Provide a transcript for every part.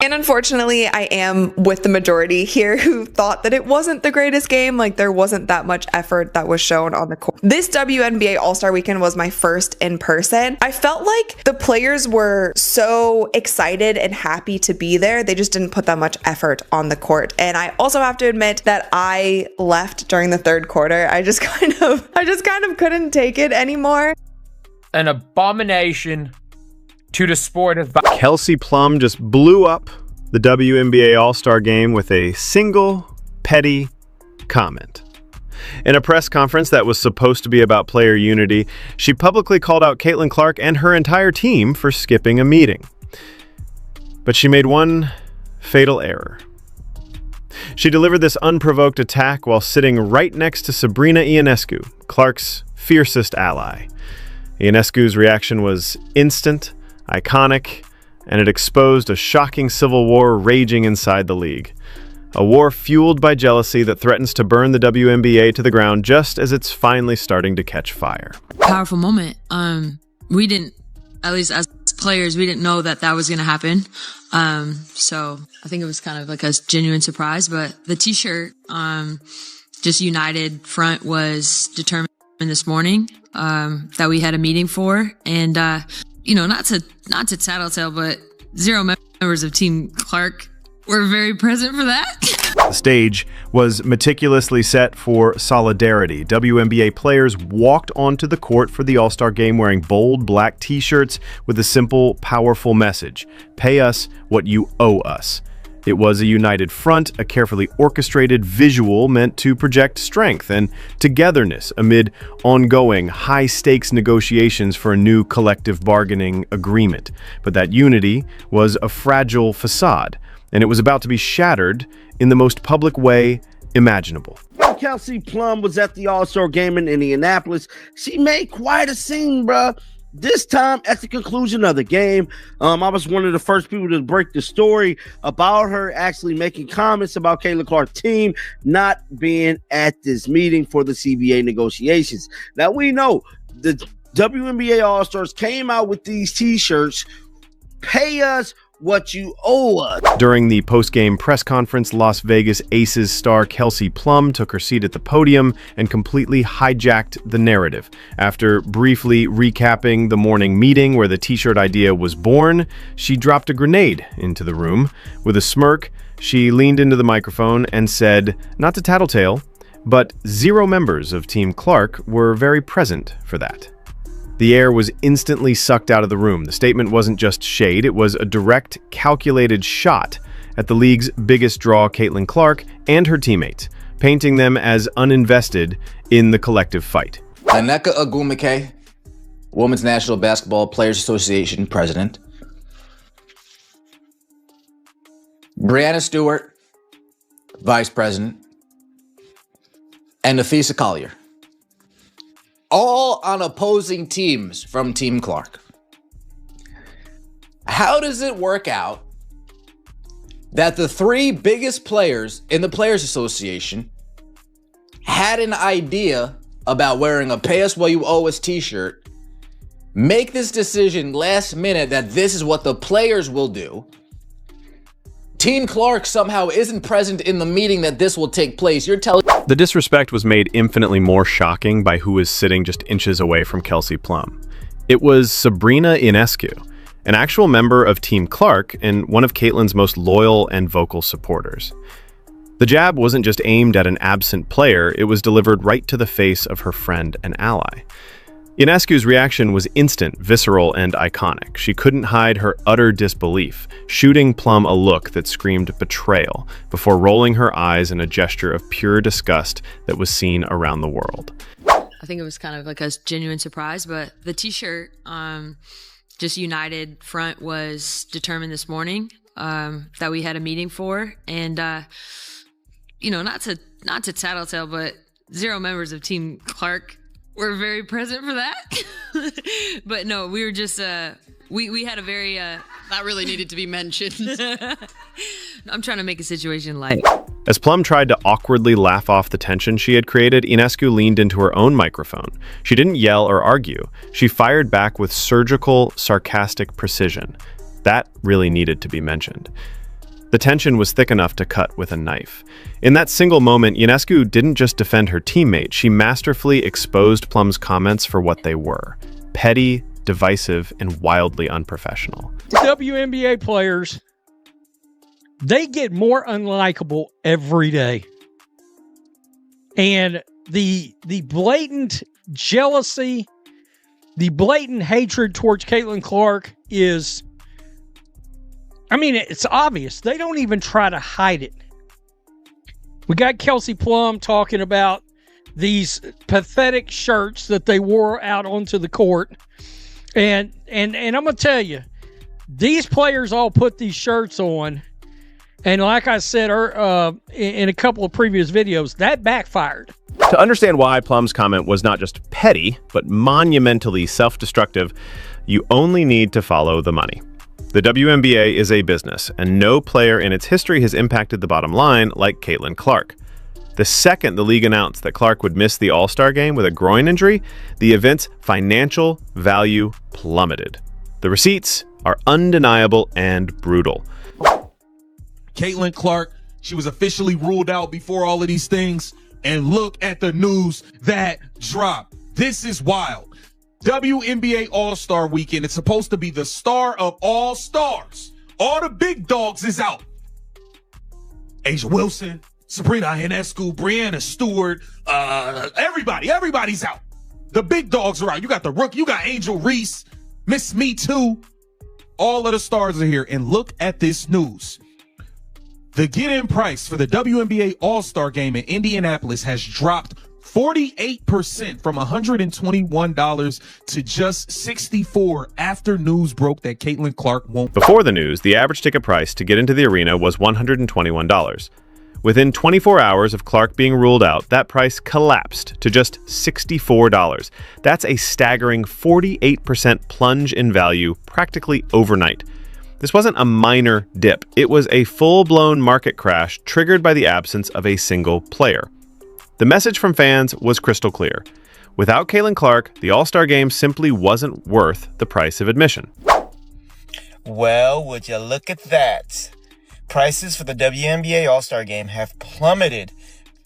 And unfortunately, I am with the majority here who thought that it wasn't the greatest game. Like, there wasn't that much effort that was shown on the court. This WNBA All-Star Weekend was my first in person. I felt like the players were so excited and happy to be there. They just didn't put that much effort on the court. And I also have to admit that I left during the third quarter. I just kind of couldn't take it anymore. An abomination to the sport of Kelsey Plum just blew up the WNBA All-Star Game with a single petty comment. In a press conference that was supposed to be about player unity, she publicly called out Caitlin Clark and her entire team for skipping a meeting. But she made one fatal error. She delivered this unprovoked attack while sitting right next to Sabrina Ionescu, Clark's fiercest ally. Ionescu's reaction was instant, iconic, and it exposed a shocking civil war raging inside the league. A war fueled by jealousy that threatens to burn the WNBA to the ground just as it's finally starting to catch fire. Powerful moment. We didn't, at least as players, we didn't know that was going to happen. So I think it was kind of like a genuine surprise, but the t-shirt, just united front was determined this morning, that we had a meeting for. And, not to tattletale, but 0 members of Team Clark were very present for that. The stage was meticulously set for solidarity. WNBA players walked onto the court for the All-Star Game wearing bold black t-shirts with a simple, powerful message: pay us what you owe us. It was a united front, a carefully orchestrated visual meant to project strength and togetherness amid ongoing, high-stakes negotiations for a new collective bargaining agreement. But that unity was a fragile facade, and it was about to be shattered in the most public way imaginable. Kelsey Plum was at the All-Star Game in Indianapolis. She made quite a scene, bruh. This time, at the conclusion of the game, I was one of the first people to break the story about her actually making comments about Caitlin Clark's team not being at this meeting for the CBA negotiations. Now, we know the WNBA All-Stars came out with these t-shirts, pay us what you owe us. During the post-game press conference, Las Vegas Aces star Kelsey Plum took her seat at the podium and completely hijacked the narrative. After briefly recapping the morning meeting where the t-shirt idea was born, she dropped a grenade into the room. With a smirk, she leaned into the microphone and said, not to tattletale, but 0 members of Team Clark were very present for that. The air was instantly sucked out of the room. The statement wasn't just shade, it was a direct, calculated shot at the league's biggest draw, Caitlin Clark, and her teammates, painting them as uninvested in the collective fight. Nneka Ogwumike, Women's National Basketball Players Association President. Brianna Stewart, Vice President. And Nafisa Collier. All on opposing teams from Team Clark. How does it work out that the 3 biggest players in the Players Association had an idea about wearing a pay us what you owe us t-shirt, make this decision last minute that this is what the players will do? Team Clark somehow isn't present in the meeting that this will take place. You're telling... The disrespect was made infinitely more shocking by who was sitting just inches away from Kelsey Plum. It was Sabrina Ionescu, an actual member of Team Clark and one of Caitlin's most loyal and vocal supporters. The jab wasn't just aimed at an absent player, it was delivered right to the face of her friend and ally. Ionescu's reaction was instant, visceral, and iconic. She couldn't hide her utter disbelief, shooting Plum a look that screamed betrayal before rolling her eyes in a gesture of pure disgust that was seen around the world. I think it was kind of like a genuine surprise, but the t-shirt, just united front was determined this morning, that we had a meeting for. And, not to tattletale, but 0 members of Team Clark were very present for that. But no, we were just, we had a very, that really needed to be mentioned. I'm trying to make a situation light. As Plum tried to awkwardly laugh off the tension she had created, Ionescu leaned into her own microphone. She didn't yell or argue. She fired back with surgical, sarcastic precision. That really needed to be mentioned. The tension was thick enough to cut with a knife. In that single moment, Ionescu didn't just defend her teammate, she masterfully exposed Plum's comments for what they were: petty, divisive, and wildly unprofessional. WNBA players, they get more unlikable every day. And the blatant jealousy, the blatant hatred towards Caitlin Clark is, I mean, it's obvious. They don't even try to hide it. We got Kelsey Plum talking about these pathetic shirts that they wore out onto the court. And I'm going to tell you, these players all put these shirts on. And like I said in a couple of previous videos, that backfired. To understand why Plum's comment was not just petty, but monumentally self-destructive, you only need to follow the money. The WNBA is a business, and no player in its history has impacted the bottom line like Caitlin Clark. The second the league announced that Clark would miss the All-Star game with a groin injury, the event's financial value plummeted. The receipts are undeniable and brutal. Caitlin Clark, she was officially ruled out before all of these things. And look at the news that dropped. This is wild. WNBA All-Star Weekend. It's supposed to be the star of all stars. All the big dogs is out. Asia Wilson, Sabrina Ionescu, Brianna Stewart, everybody's out. The big dogs are out. You got the rookie, you got Angel Reese, Miss Me Too. All of the stars are here. And look at this news. The get-in price for the WNBA All-Star Game in Indianapolis has dropped 48% from $121 to just $64 after news broke that Caitlin Clark won't. Before the news, the average ticket price to get into the arena was $121. Within 24 hours of Clark being ruled out, that price collapsed to just $64. That's a staggering 48% plunge in value practically overnight. This wasn't a minor dip. It was a full-blown market crash triggered by the absence of a single player. The message from fans was crystal clear. Without Caitlin Clark, the All-Star Game simply wasn't worth the price of admission. Well, would you look at that? Prices for the WNBA All-Star Game have plummeted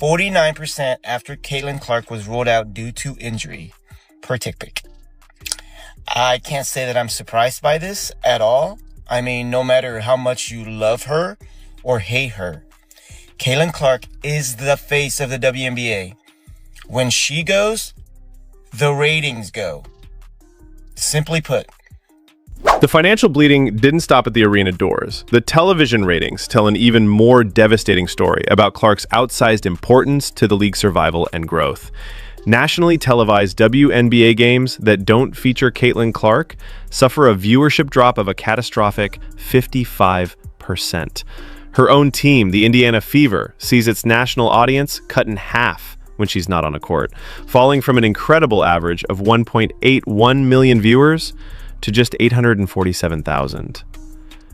49% after Caitlin Clark was ruled out due to injury, per TickPick. I can't say that I'm surprised by this at all. I mean, no matter how much you love her or hate her, Caitlin Clark is the face of the WNBA. When she goes, the ratings go. Simply put. The financial bleeding didn't stop at the arena doors. The television ratings tell an even more devastating story about Clark's outsized importance to the league's survival and growth. Nationally televised WNBA games that don't feature Caitlin Clark suffer a viewership drop of a catastrophic 55%. Her own team, the Indiana Fever, sees its national audience cut in half when she's not on a court, falling from an incredible average of 1.81 million viewers to just 847,000.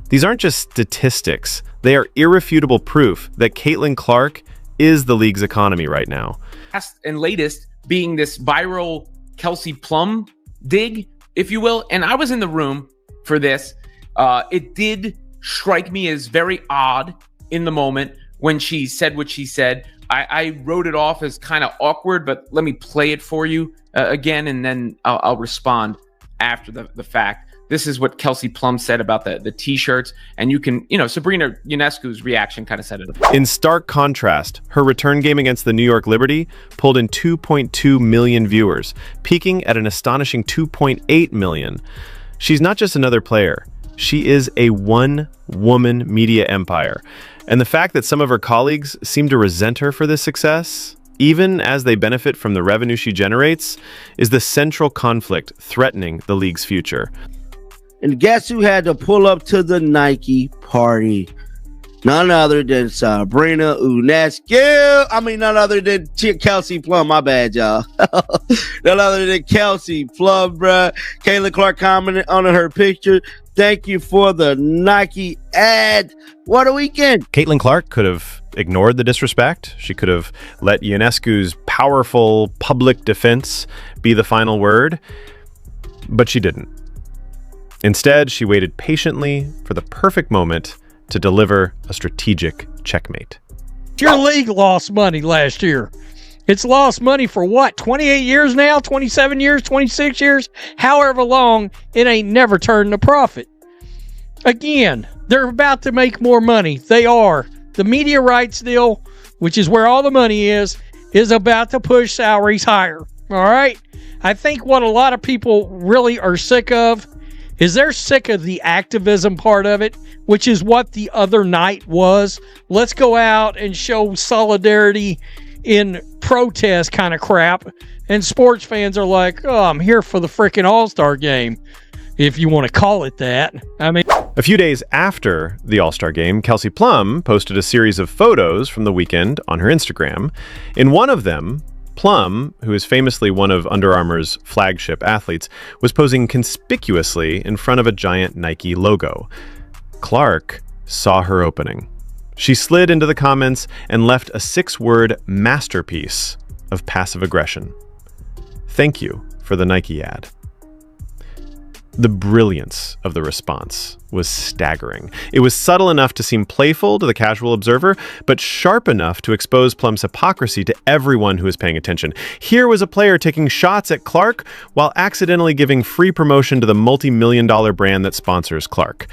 These aren't just statistics. They are irrefutable proof that Caitlin Clark is the league's economy right now. Last and latest being this viral Kelsey Plum dig, if you will. And I was in the room for this. It did strike me as very odd in the moment when she said what she said. I wrote it off as kind of awkward, but let me play it for you again, and then I'll respond after the fact. This is what Kelsey Plum said about the t-shirts, and you can, Sabrina Ionescu's reaction kind of said it. In stark contrast, her return game against the New York Liberty pulled in 2.2 million viewers, peaking at an astonishing 2.8 million. She's not just another player. She is a one-woman media empire. And the fact that some of her colleagues seem to resent her for this success, even as they benefit from the revenue she generates, is the central conflict threatening the league's future. And guess who had to pull up to the Nike party? None other than Sabrina Ionescu. None other than Kelsey Plum. My bad, y'all. None other than Kelsey Plum, bruh. Caitlin Clark commented on her picture. Thank you for the Nike ad. What a weekend. Caitlin Clark could have ignored the disrespect. She could have let Ionescu's powerful public defense be the final word, but she didn't. Instead, she waited patiently for the perfect moment to deliver a strategic checkmate. Your league lost money last year. It's lost money for what, 28 years now, 27 years, 26 years, however long, it ain't never turned a profit. Again, they're about to make more money. They are. The media rights deal, which is where all the money is about to push salaries higher. All right? I think what a lot of people really are sick of is they're sick of the activism part of it, which is what the other night was. Let's go out and show solidarity in protest kind of crap. And sports fans are like, oh, I'm here for the freaking All-Star game, if you want to call it that. I mean, a few days after the All-Star game, Kelsey Plum posted a series of photos from the weekend on her Instagram. In one of them, Plum, who is famously one of Under Armour's flagship athletes, was posing conspicuously in front of a giant Nike logo. Clark saw her opening. She slid into the comments and left a 6-word masterpiece of passive aggression. Thank you for the Nike ad. The brilliance of the response was staggering. It was subtle enough to seem playful to the casual observer, but sharp enough to expose Plum's hypocrisy to everyone who was paying attention. Here was a player taking shots at Clark while accidentally giving free promotion to the multi-million-dollar brand that sponsors Clark.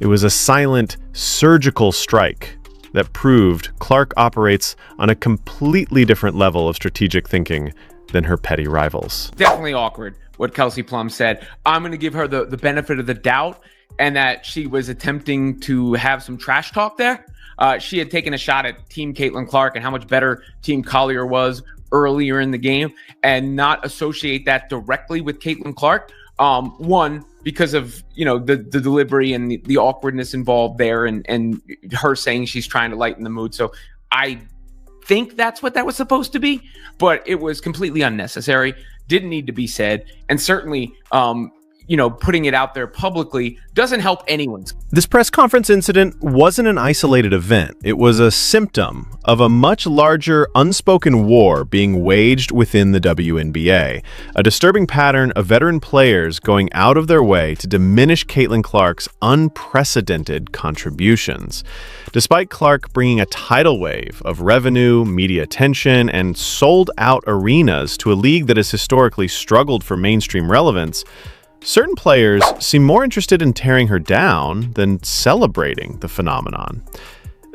It was a silent, surgical strike that proved Clark operates on a completely different level of strategic thinking than her petty rivals. Definitely awkward what Kelsey Plum said. I'm going to give her the benefit of the doubt, and that she was attempting to have some trash talk there. She had taken a shot at Team Caitlin Clark and how much better Team Collier was earlier in the game, and not associate that directly with Caitlin Clark. One, because of, the delivery and the awkwardness involved there, and her saying she's trying to lighten the mood. So I think that's what that was supposed to be, but it was completely unnecessary. Didn't need to be said, and certainly, putting it out there publicly doesn't help anyone. This press conference incident wasn't an isolated event. It was a symptom of a much larger unspoken war being waged within the WNBA, a disturbing pattern of veteran players going out of their way to diminish Caitlin Clark's unprecedented contributions. Despite Clark bringing a tidal wave of revenue, media attention, and sold-out arenas to a league that has historically struggled for mainstream relevance, certain players seem more interested in tearing her down than celebrating the phenomenon.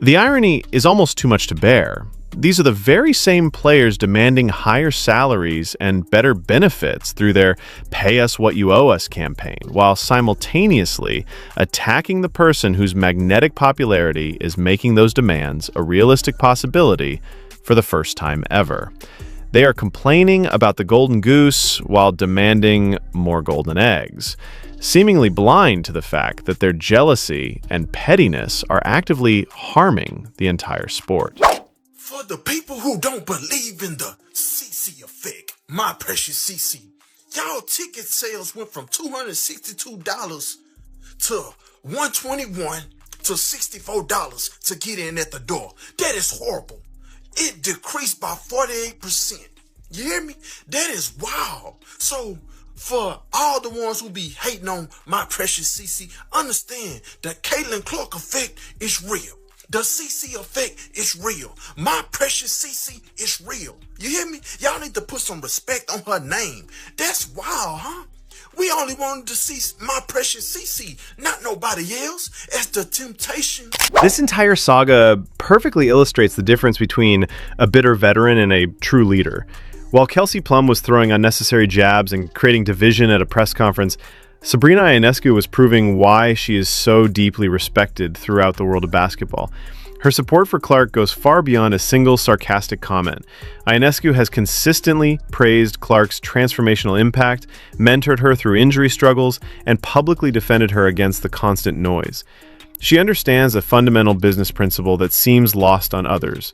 The irony is almost too much to bear. These are the very same players demanding higher salaries and better benefits through their "Pay Us What You Owe Us" campaign, while simultaneously attacking the person whose magnetic popularity is making those demands a realistic possibility for the first time ever. They are complaining about the golden goose while demanding more golden eggs, seemingly blind to the fact that their jealousy and pettiness are actively harming the entire sport. For the people who don't believe in the CC effect, my precious CC, y'all ticket sales went from $262 to $121 to $64 to get in at the door. That is horrible. It decreased by 48%. You hear me? That is wild. So for all the ones who be hating on my precious CC, understand the Caitlin Clark effect is real. The CC effect is real. My precious CC is real. You hear me? Y'all need to put some respect on her name. That's wild, huh? We only wanted to see my precious CC, not nobody else, as the temptation. This entire saga perfectly illustrates the difference between a bitter veteran and a true leader. While Kelsey Plum was throwing unnecessary jabs and creating division at a press conference, Sabrina Ionescu was proving why she is so deeply respected throughout the world of basketball. Her support for Clark goes far beyond a single sarcastic comment. Ionescu has consistently praised Clark's transformational impact, mentored her through injury struggles, and publicly defended her against the constant noise. She understands a fundamental business principle that seems lost on others.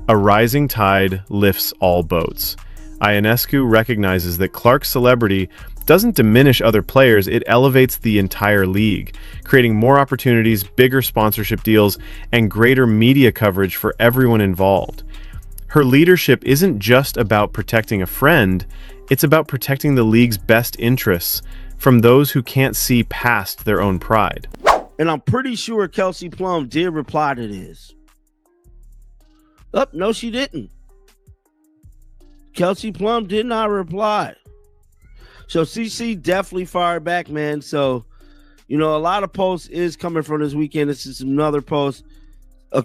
A rising tide lifts all boats. Ionescu recognizes that Clark's celebrity doesn't diminish other players, it elevates the entire league, creating more opportunities, bigger sponsorship deals, and greater media coverage for everyone involved. Her leadership isn't just about protecting a friend, it's about protecting the league's best interests from those who can't see past their own pride. And I'm pretty sure Kelsey Plum did reply to this. Oh, no, she didn't. Kelsey Plum did not reply. So CC definitely fired back, man. So, a lot of posts is coming from this weekend. This is another post.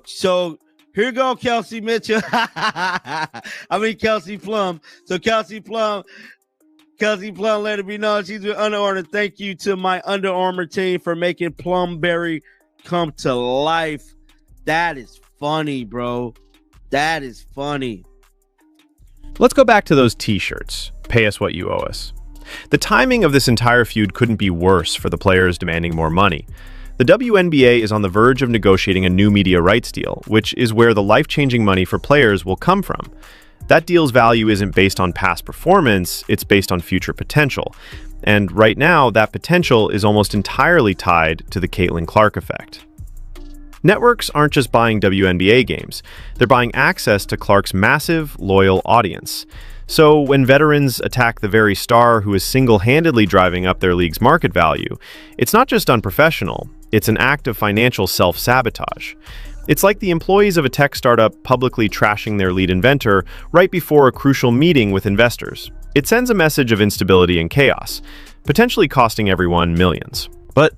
So here you go, Kelsey Mitchell. Kelsey Plum. So Kelsey Plum let it be known she's with Under Armour. Thank you to my Under Armour team for making Plumberry come to life. That is funny, bro. That is funny. Let's go back to those t-shirts. Pay us what you owe us. The timing of this entire feud couldn't be worse for the players demanding more money. The WNBA is on the verge of negotiating a new media rights deal, which is where the life-changing money for players will come from. That deal's value isn't based on past performance, it's based on future potential. And right now, that potential is almost entirely tied to the Caitlin Clark effect. Networks aren't just buying WNBA games, they're buying access to Clark's massive, loyal audience. So when veterans attack the very star who is single-handedly driving up their league's market value, it's not just unprofessional, it's an act of financial self-sabotage. It's like the employees of a tech startup publicly trashing their lead inventor right before a crucial meeting with investors. It sends a message of instability and chaos, potentially costing everyone millions. But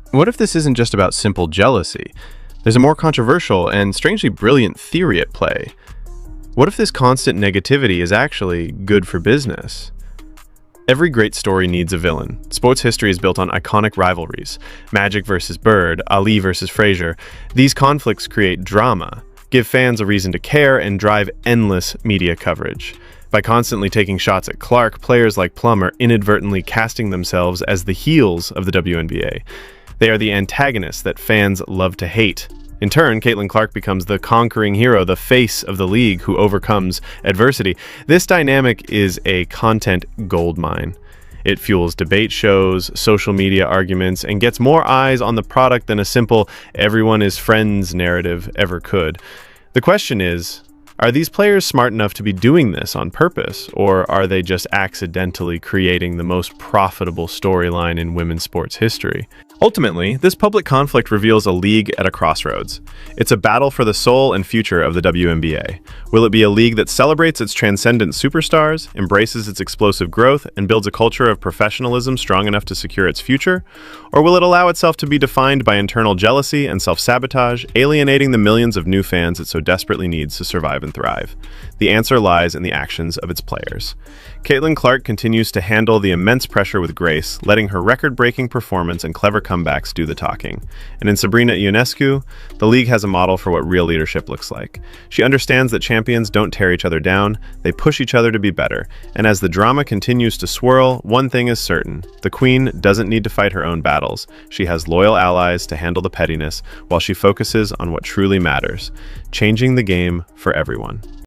what if this isn't just about simple jealousy? There's a more controversial and strangely brilliant theory at play. What if this constant negativity is actually good for business? Every great story needs a villain. Sports history is built on iconic rivalries. Magic versus Bird, Ali versus Frazier. These conflicts create drama, give fans a reason to care, and drive endless media coverage. By constantly taking shots at Clark, players like Plum are inadvertently casting themselves as the heels of the WNBA. They are the antagonists that fans love to hate. In turn, Caitlin Clark becomes the conquering hero, the face of the league who overcomes adversity. This dynamic is a content goldmine. It fuels debate shows, social media arguments, and gets more eyes on the product than a simple everyone is friends narrative ever could. The question is, are these players smart enough to be doing this on purpose, or are they just accidentally creating the most profitable storyline in women's sports history? Ultimately, this public conflict reveals a league at a crossroads. It's a battle for the soul and future of the WNBA. Will it be a league that celebrates its transcendent superstars, embraces its explosive growth, and builds a culture of professionalism strong enough to secure its future? Or will it allow itself to be defined by internal jealousy and self-sabotage, alienating the millions of new fans it so desperately needs to survive and thrive? The answer lies in the actions of its players. Caitlin Clark continues to handle the immense pressure with grace, letting her record-breaking performance and clever comebacks do the talking. And in Sabrina Ionescu, the league has a model for what real leadership looks like. She understands that champions don't tear each other down, they push each other to be better. And as the drama continues to swirl, one thing is certain. The queen doesn't need to fight her own battles. She has loyal allies to handle the pettiness, while she focuses on what truly matters, changing the game for everyone.